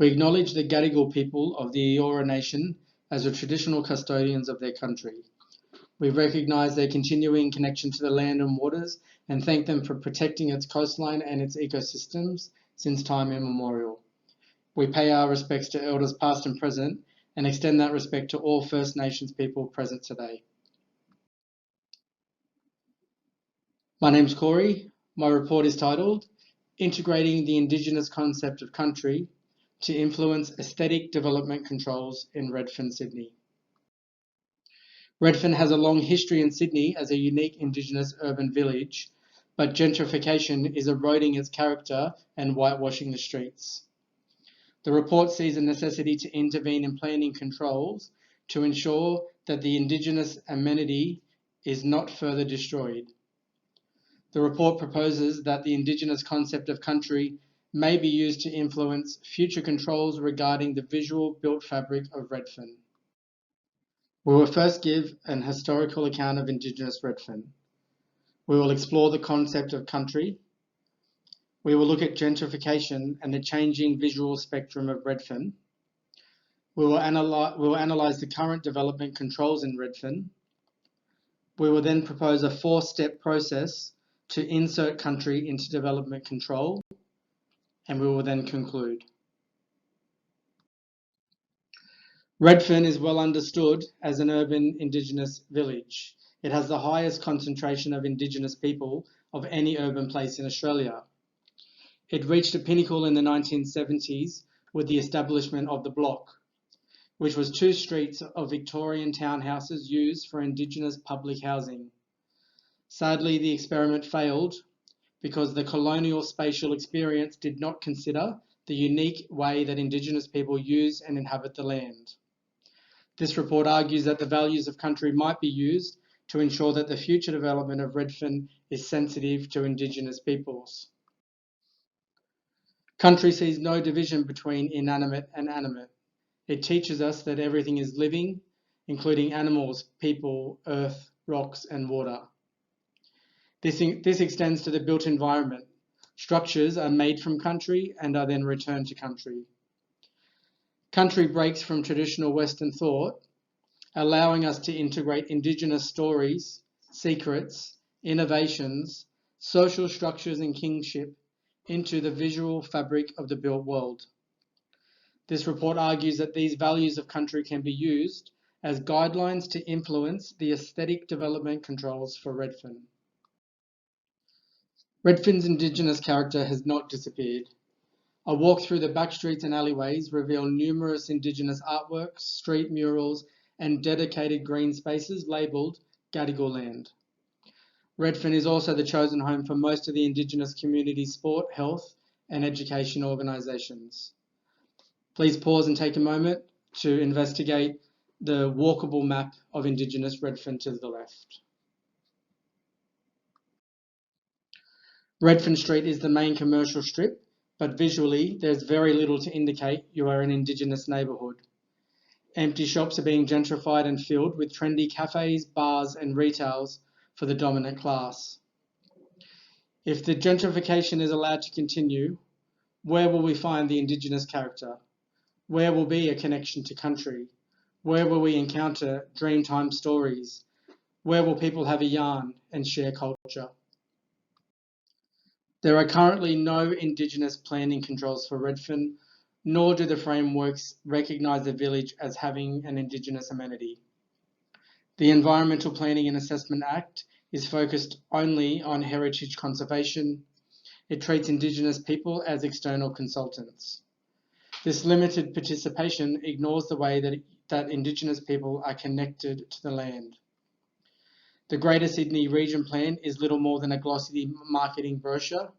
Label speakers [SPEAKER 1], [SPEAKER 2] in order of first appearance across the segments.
[SPEAKER 1] We acknowledge the Gadigal people of the Eora Nation as the traditional custodians of their country. We recognise their continuing connection to the land and waters and thank them for protecting its coastline and its ecosystems since time immemorial. We pay our respects to elders past and present and extend that respect to all First Nations people present today. My name's Corey. My report is titled Integrating the Indigenous Concept of Country to Influence Aesthetic Development Controls in Redfern, Sydney. Redfern has a long history in Sydney as a unique Indigenous urban village, but gentrification is eroding its character and whitewashing the streets. The report sees a necessity to intervene in planning controls to ensure that the Indigenous amenity is not further destroyed. The report proposes that the Indigenous concept of country may be used to influence future controls regarding the visual built fabric of Redfern. We will first give an historical account of Indigenous Redfern. We will explore the concept of country. We will look at gentrification and the changing visual spectrum of Redfern. We will analyse the current development controls in Redfern. We will then propose a 4-step process to insert country into development control, and we will then conclude. Redfern is well understood as an urban Indigenous village. It has the highest concentration of Indigenous people of any urban place in Australia. It reached a pinnacle in the 1970s with the establishment of the Block, which was 2 streets of Victorian townhouses used for Indigenous public housing. Sadly, the experiment failed because the colonial spatial experience did not consider the unique way that Indigenous people use and inhabit the land. This report argues that the values of country might be used to ensure that the future development of Redfern is sensitive to Indigenous peoples. Country sees no division between inanimate and animate. It teaches us that everything is living, including animals, people, earth, rocks, and water. This extends to the built environment. Structures are made from country and are then returned to country. Country breaks from traditional Western thought, allowing us to integrate Indigenous stories, secrets, innovations, social structures and kingship into the visual fabric of the built world. This report argues that these values of country can be used as guidelines to influence the aesthetic development controls for Redfern. Redfern's Indigenous character has not disappeared. A walk through the back streets and alleyways reveal numerous Indigenous artworks, street murals, and dedicated green spaces labelled Gadigal land. Redfern is also the chosen home for most of the Indigenous community sport, health, and education organisations. Please pause and take a moment to investigate the walkable map of Indigenous Redfern to the left. Redfern Street is the main commercial strip, but visually there's very little to indicate you are an Indigenous neighbourhood. Empty shops are being gentrified and filled with trendy cafes, bars and retails for the dominant class. If the gentrification is allowed to continue, where will we find the Indigenous character? Where will be a connection to country? Where will we encounter Dreamtime stories? Where will people have a yarn and share culture? There are currently no Indigenous planning controls for Redfern, nor do the frameworks recognise the village as having an Indigenous amenity. The Environmental Planning and Assessment Act is focused only on heritage conservation. It treats Indigenous people as external consultants. This limited participation ignores the way that Indigenous people are connected to the land. The Greater Sydney Region Plan is little more than a glossy marketing brochure.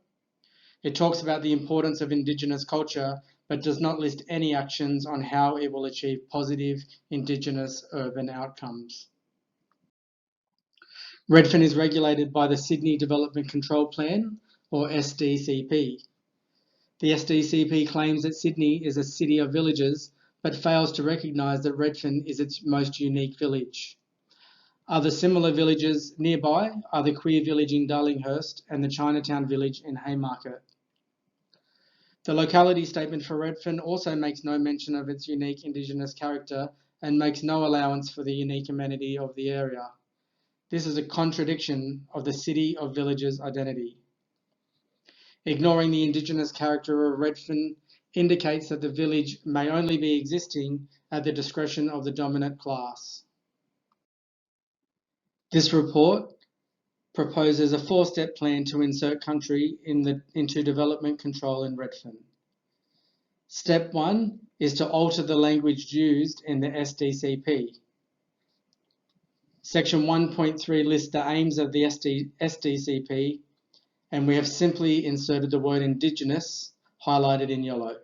[SPEAKER 1] It talks about the importance of Indigenous culture, but does not list any actions on how it will achieve positive Indigenous urban outcomes. Redfern is regulated by the Sydney Development Control Plan, or SDCP. The SDCP claims that Sydney is a city of villages, but fails to recognise that Redfern is its most unique village. Other similar villages nearby are the Queer Village in Darlinghurst and the Chinatown Village in Haymarket. The locality statement for Redfern also makes no mention of its unique Indigenous character and makes no allowance for the unique amenity of the area. This is a contradiction of the City of Village's identity. Ignoring the Indigenous character of Redfern indicates that the village may only be existing at the discretion of the dominant class. This report proposes a 4-step plan to insert country into development control in Redfern. Step 1 is to alter the language used in the SDCP. Section 1.3 lists the aims of the SDCP, and we have simply inserted the word Indigenous, highlighted in yellow.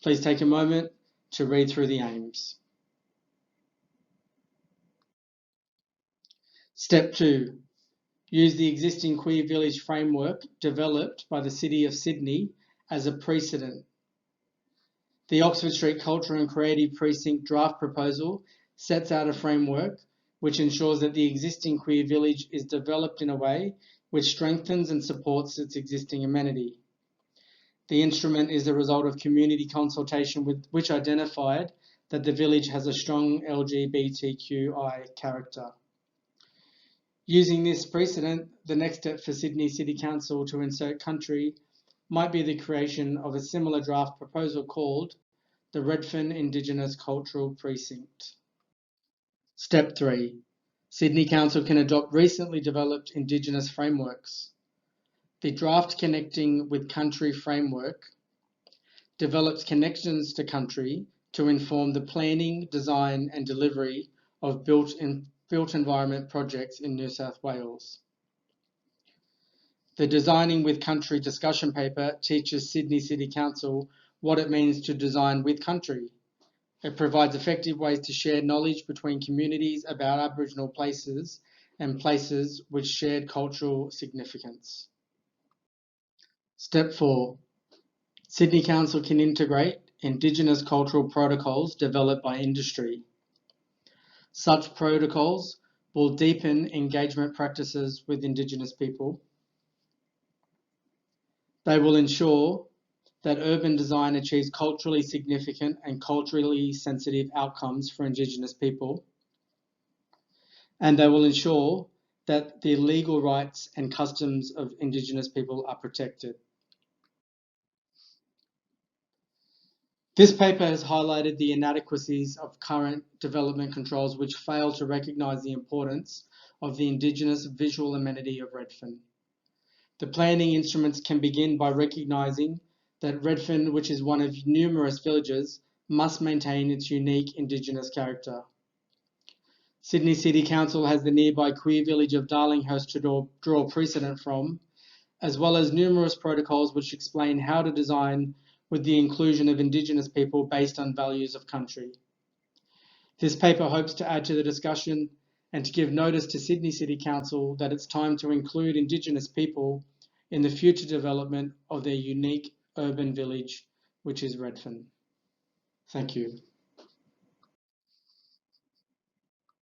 [SPEAKER 1] Please take a moment to read through the aims. Step 2. Use the existing queer village framework developed by the City of Sydney as a precedent. The Oxford Street Culture and Creative Precinct draft proposal sets out a framework which ensures that the existing queer village is developed in a way which strengthens and supports its existing amenity. The instrument is the result of community consultation which identified that the village has a strong LGBTQI character. Using this precedent, the next step for Sydney City Council to insert country might be the creation of a similar draft proposal called the Redfern Indigenous Cultural Precinct. Step 3. Sydney Council can adopt recently developed Indigenous frameworks. The draft Connecting with Country framework develops connections to country to inform the planning, design and delivery of built environment projects in New South Wales. The Designing with Country discussion paper teaches Sydney City Council what it means to design with country. It provides effective ways to share knowledge between communities about Aboriginal places and places with shared cultural significance. Step 4. Sydney Council can integrate Indigenous cultural protocols developed by industry. Such protocols will deepen engagement practices with Indigenous people. They will ensure that urban design achieves culturally significant and culturally sensitive outcomes for Indigenous people. And they will ensure that the legal rights and customs of Indigenous people are protected. This paper has highlighted the inadequacies of current development controls which fail to recognise the importance of the Indigenous visual amenity of Redfern. The planning instruments can begin by recognising that Redfern, which is one of numerous villages, must maintain its unique Indigenous character. Sydney City Council has the nearby queer village of Darlinghurst to draw precedent from, as well as numerous protocols which explain how to design with the inclusion of Indigenous people based on values of country. This paper hopes to add to the discussion and to give notice to Sydney City Council that it's time to include Indigenous people in the future development of their unique urban village, which is Redfern. Thank you.